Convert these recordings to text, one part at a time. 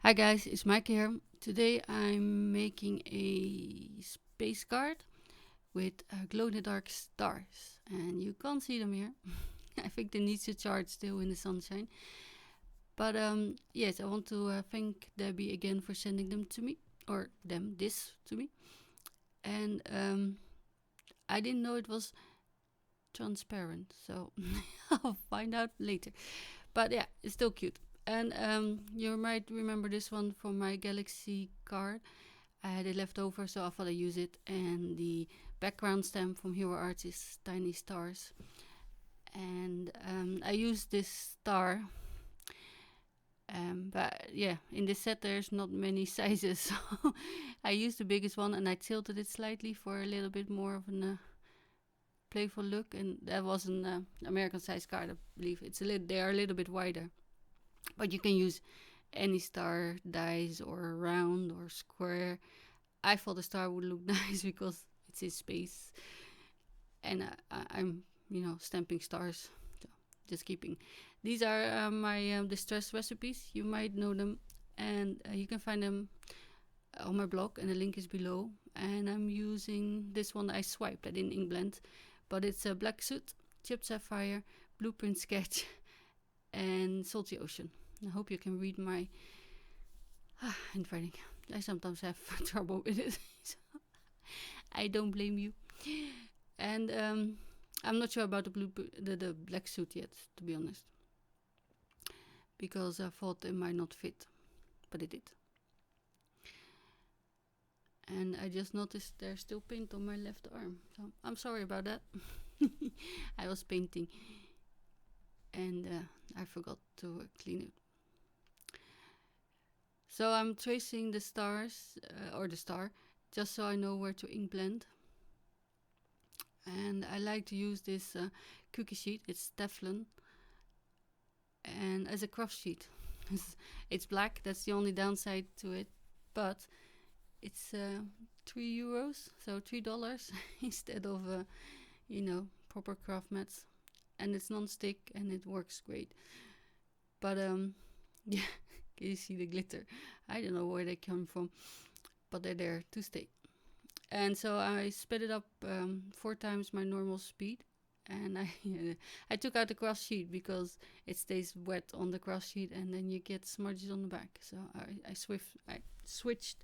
Hi guys, it's Mike here. Today I'm making a space card with glow-in-the-dark stars, and you can't see them here. I think they need to charge still in the sunshine. But yes, I want to thank Debbie again for sending them to me, or this to me. And I didn't know it was transparent, so I'll find out later. But yeah, it's still cute. And you might remember this one from my Galaxy card. I had it left over, so I thought I'd use it. And the background stamp from Hero Arts is Tiny Stars. And I used this star. But yeah, in this set there's not many sizes, so I used the biggest one and I tilted it slightly for a little bit more of a playful look. And that was an American size card, I believe. They are a little bit wider. But you can use any star dies or round or square. I thought the star would look nice because it's in space. And I'm, stamping stars. So just keeping. These are my distress recipes. You might know them. And you can find them on my blog. And the link is below. And I'm using this one I swiped. I didn't ink blend. But it's a black soot, chipped sapphire, blueprint sketch, and salty ocean. I hope you can read my handwriting. I sometimes have trouble with it. So I don't blame you. And I'm not sure about the black suit yet, to be honest, because I thought it might not fit, but it did. And I just noticed there's still paint on my left arm, so I'm sorry about that. I was painting and I forgot to clean it. So I'm tracing the stars, or the star, just so I know where to ink blend. And I like to use this cookie sheet. It's Teflon, and as a craft sheet. It's black, that's the only downside to it, but it's €3, so $3 instead of proper craft mats. And it's non-stick and it works great. But yeah, can you see the glitter? I don't know where they come from, but they're there to stay. And so I sped it up 4 times my normal speed, and I took out the craft sheet because it stays wet on the craft sheet, and then you get smudges on the back. So I switched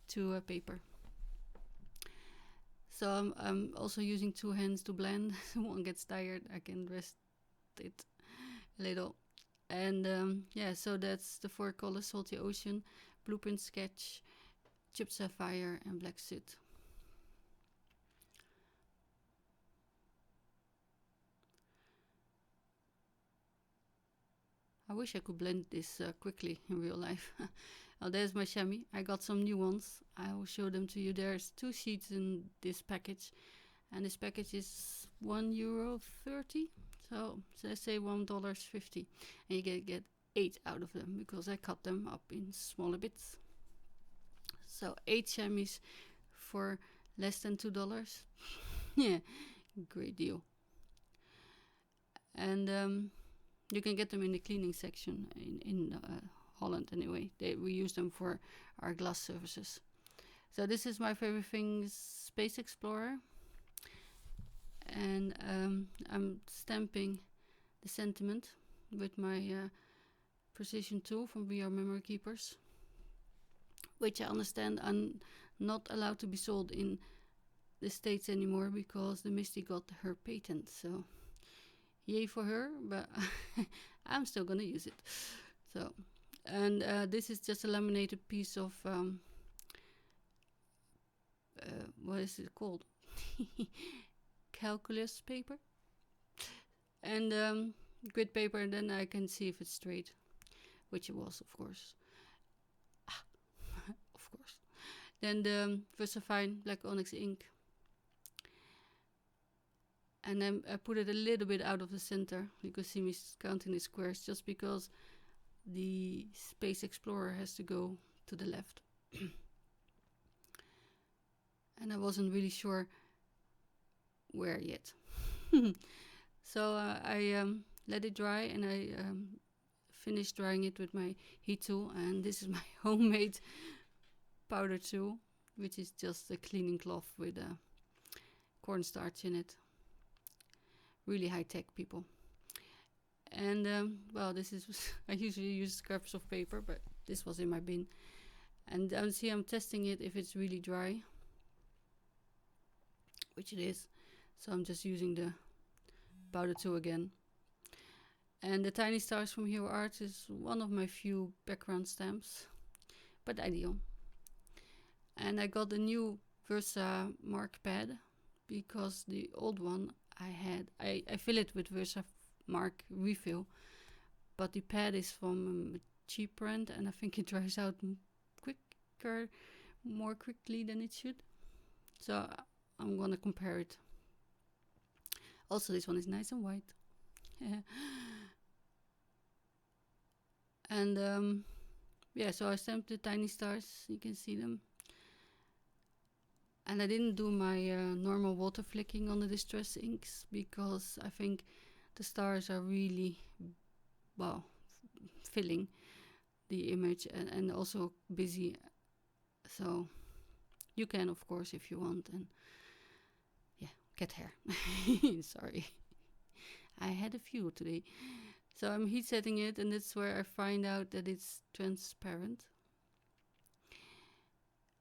to paper. So I'm also using 2 hands to blend. One gets tired, I can rest it a little. And yeah, so that's the 4 colors: Salty Ocean, Blueprint Sketch, Chipped Sapphire, and Black Soot. I wish I could blend this quickly in real life. Oh, there's my chamois. I got some new ones. I will show them to you. There's 2 sheets in this package, and this package is €1.30. So let's say $1.50, and you get 8 out of them because I cut them up in smaller bits. So 8 chamois for less than $2. Yeah, great deal. And you can get them in the cleaning section in Holland anyway. We use them for our glass surfaces. So this is my favorite thing, Space Explorer. And I'm stamping the sentiment with my precision tool from VR Memory Keepers, which I understand are not allowed to be sold in the States anymore because the Misty got her patent. So yay for her, but I'm still gonna use it. So, and this is just a laminated piece of what is it called? Calculus paper, and grid paper, and then I can see if it's straight, which it was, of course. Of course. Then the VersaFine Black Onyx ink, and then I put it a little bit out of the center. You can see me counting the squares just because the Space Explorer has to go to the left. And I wasn't really sure where yet. So I let it dry, and I finished drying it with my heat tool, and this is my homemade powder tool, which is just a cleaning cloth with a cornstarch in it. Really high tech, people. And well, this is I usually use scraps of paper, but this was in my bin. And see, I'm testing it if it's really dry, which it is. So I'm just using the powder tool again. And the Tiny Stars from Hero Arts is one of my few background stamps, but ideal. And I got a new Versa mark pad, because the old one I fill it with Versa mark refill, but the pad is from a cheap brand, and I think it dries out more quickly than it should. So I'm gonna compare it. Also, this one is nice and white. And yeah, so I stamped the Tiny Stars. You can see them. And I didn't do my normal water flicking on the distress inks, because I think the stars are really, well, filling the image and also busy. So you can, of course, if you want. And yeah, cat hair. Sorry. I had a few today. So I'm heat setting it, and that's where I find out that it's transparent.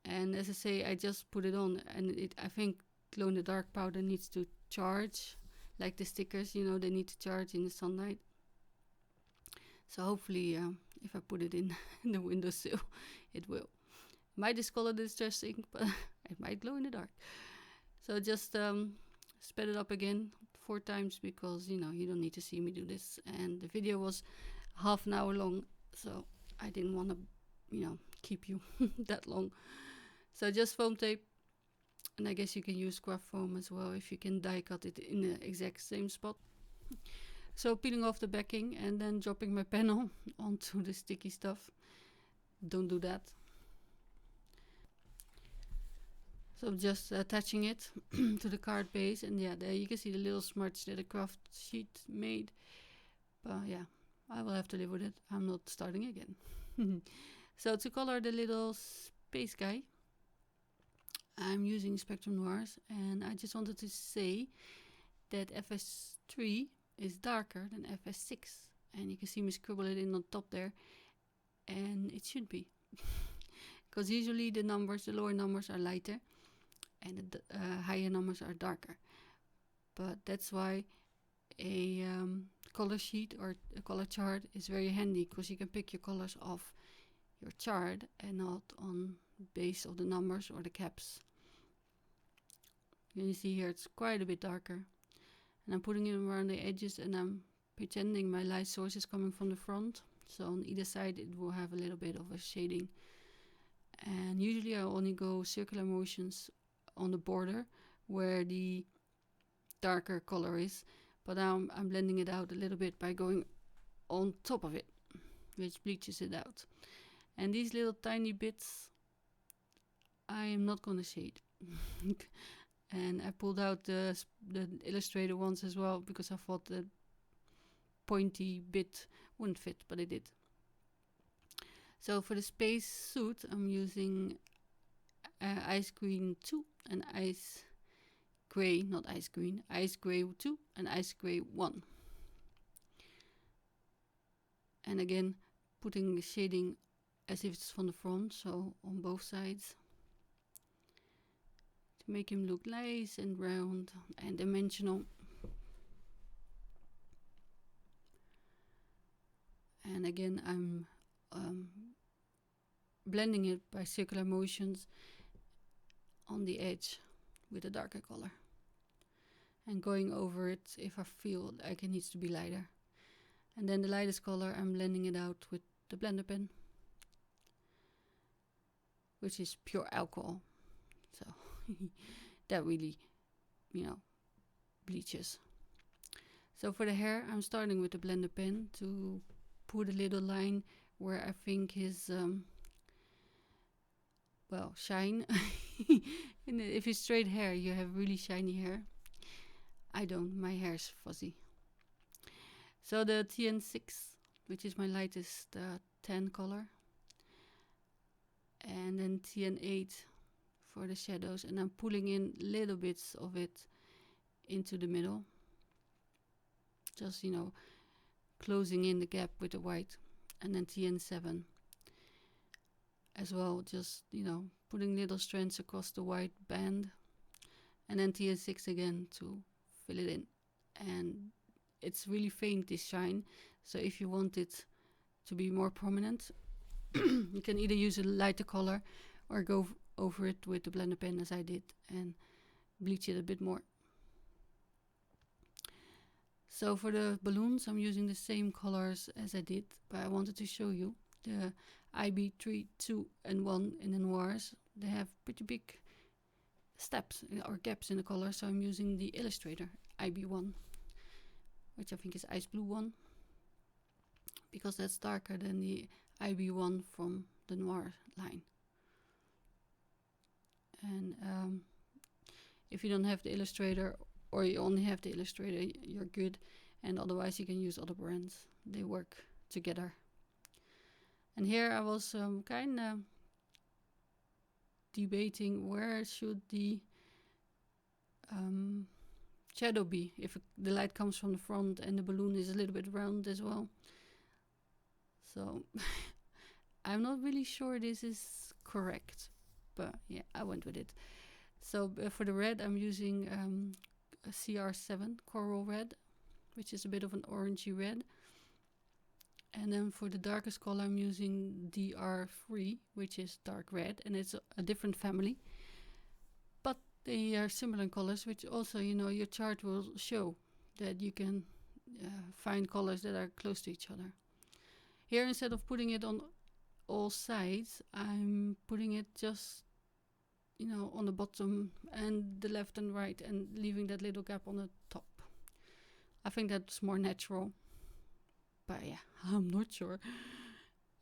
And as I say, I just put it on, and I think glow in the dark powder needs to charge, like the stickers, you know, they need to charge in the sunlight. So hopefully, if I put it in the windowsill, it will. Might discolor the distress ink, but it might glow in the dark. So just sped it up again 4 times, because, you know, you don't need to see me do this. And the video was half an hour long, so I didn't want to, you know, keep you that long. So just foam tape, and I guess you can use craft foam as well if you can die cut it in the exact same spot. So peeling off the backing and then dropping my panel onto the sticky stuff. Don't do that. So just attaching it to the card base, and yeah, there you can see the little smudge that a craft sheet made. But yeah, I will have to live with it. I'm not starting again. So to color the little space guy, I'm using Spectrum Noirs, and I just wanted to say that FS3 is darker than FS6, and you can see me scribble it in on top there, and it should be, because usually the lower numbers are lighter, and the higher numbers are darker. But that's why a color sheet or a color chart is very handy, because you can pick your colors off your chart and not on base of the numbers or the caps. You see here it's quite a bit darker, and I'm putting it around the edges, and I'm pretending my light source is coming from the front, so on either side it will have a little bit of a shading. And usually I only go circular motions on the border where the darker color is, but now I'm blending it out a little bit by going on top of it, which bleaches it out. And these little tiny bits I am not gonna shade. And I pulled out the Illustrator ones as well, because I thought the pointy bit wouldn't fit, but it did. So for the space suit, I'm using Ice Green 2 and Ice Grey, not Ice Green, Ice Grey 2 and Ice Grey 1. And again, putting the shading as if it's from the front, so on both sides, to make him look nice and round and dimensional. And again, I'm blending it by circular motions on the edge with a darker color, and going over it if I feel like it needs to be lighter. And then the lightest color, I'm blending it out with the blender pen, which is pure alcohol. So that really, you know, bleaches. So for the hair, I'm starting with the blender pen to put a little line where I think his well, shine. And if it's straight hair, you have really shiny hair. I don't, my hair's fuzzy. So the TN6 which is my lightest 10 color. And then TN8 for the shadows. And I'm pulling in little bits of it into the middle. Just, closing in the gap with the white. And then TN7 as well, just, putting little strands across the white band. And then TN6 again to fill it in. And it's really faint, this shine. So if you want it to be more prominent, you can either use a lighter color or go over it with the blender pen as I did and bleach it a bit more. So for the balloons, I'm using the same colors as I did, but I wanted to show you the IB3, 2 and 1 in the noirs. They have pretty big steps or gaps in the color, so I'm using the Illustrator IB1, which I think is Ice Blue 1, because that's darker than the IB1 from the noir line. And if you don't have the Illustrator, or you only have the Illustrator, you're good. And otherwise you can use other brands. They work together. And here I was kind of debating where should the shadow be, if the light comes from the front and the balloon is a little bit round as well. So I'm not really sure this is correct, but yeah, I went with it. So for the red, I'm using a CR7 Coral Red, which is a bit of an orangey red. And then for the darkest color, I'm using DR3, which is dark red, and it's a different family. But they are similar in colors, which also, your chart will show that you can find colors that are close to each other. Here, instead of putting it on all sides, I'm putting it just, on the bottom and the left and right, and leaving that little gap on the top. I think that's more natural. But yeah, I'm not sure.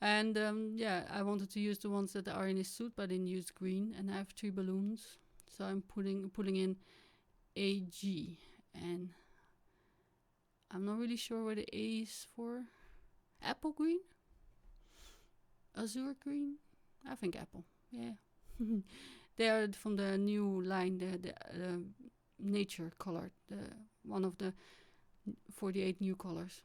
And I wanted to use the ones that are in his suit, but I didn't use green. And I have 3 balloons, so I'm putting in AG, and I'm not really sure what the A is for. Apple green, azure green. I think apple. Yeah, they are from the new line, the nature color, one of the 48 new colors.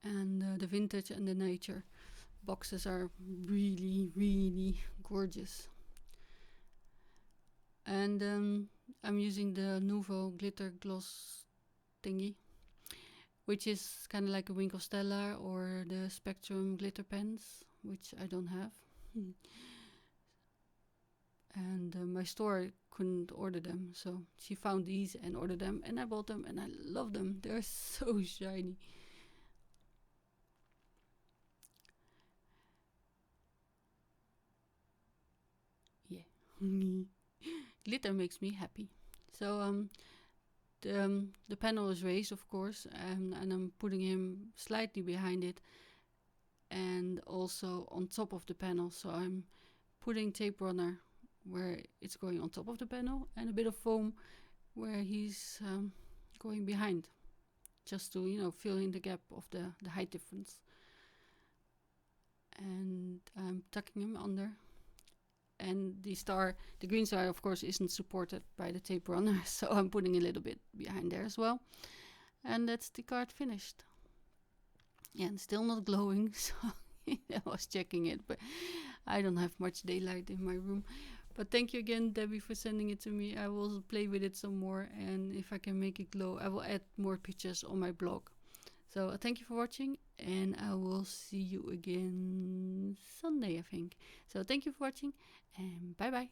And the vintage and the nature boxes are really, really gorgeous. And I'm using the Nuvo glitter gloss thingy, which is kind of like a Winkle Stella or the Spectrum glitter pens, which I don't have. And my store couldn't order them, so she found these and ordered them, and I bought them, and I love them. They're so shiny. Glitter makes me happy. So the panel is raised, of course, and I'm putting him slightly behind it and also on top of the panel. So I'm putting tape runner where it's going on top of the panel, and a bit of foam where he's going behind, just to fill in the gap of the height difference. And I'm tucking him under. And the green star, of course, isn't supported by the tape runner, so I'm putting a little bit behind there as well. And that's the card finished. Yeah, and still not glowing, so I was checking it, but I don't have much daylight in my room. But thank you again, Debbie, for sending it to me. I will play with it some more, and if I can make it glow, I will add more pictures on my blog. So thank you for watching, and I will see you again Sunday, I think. So thank you for watching, and bye bye.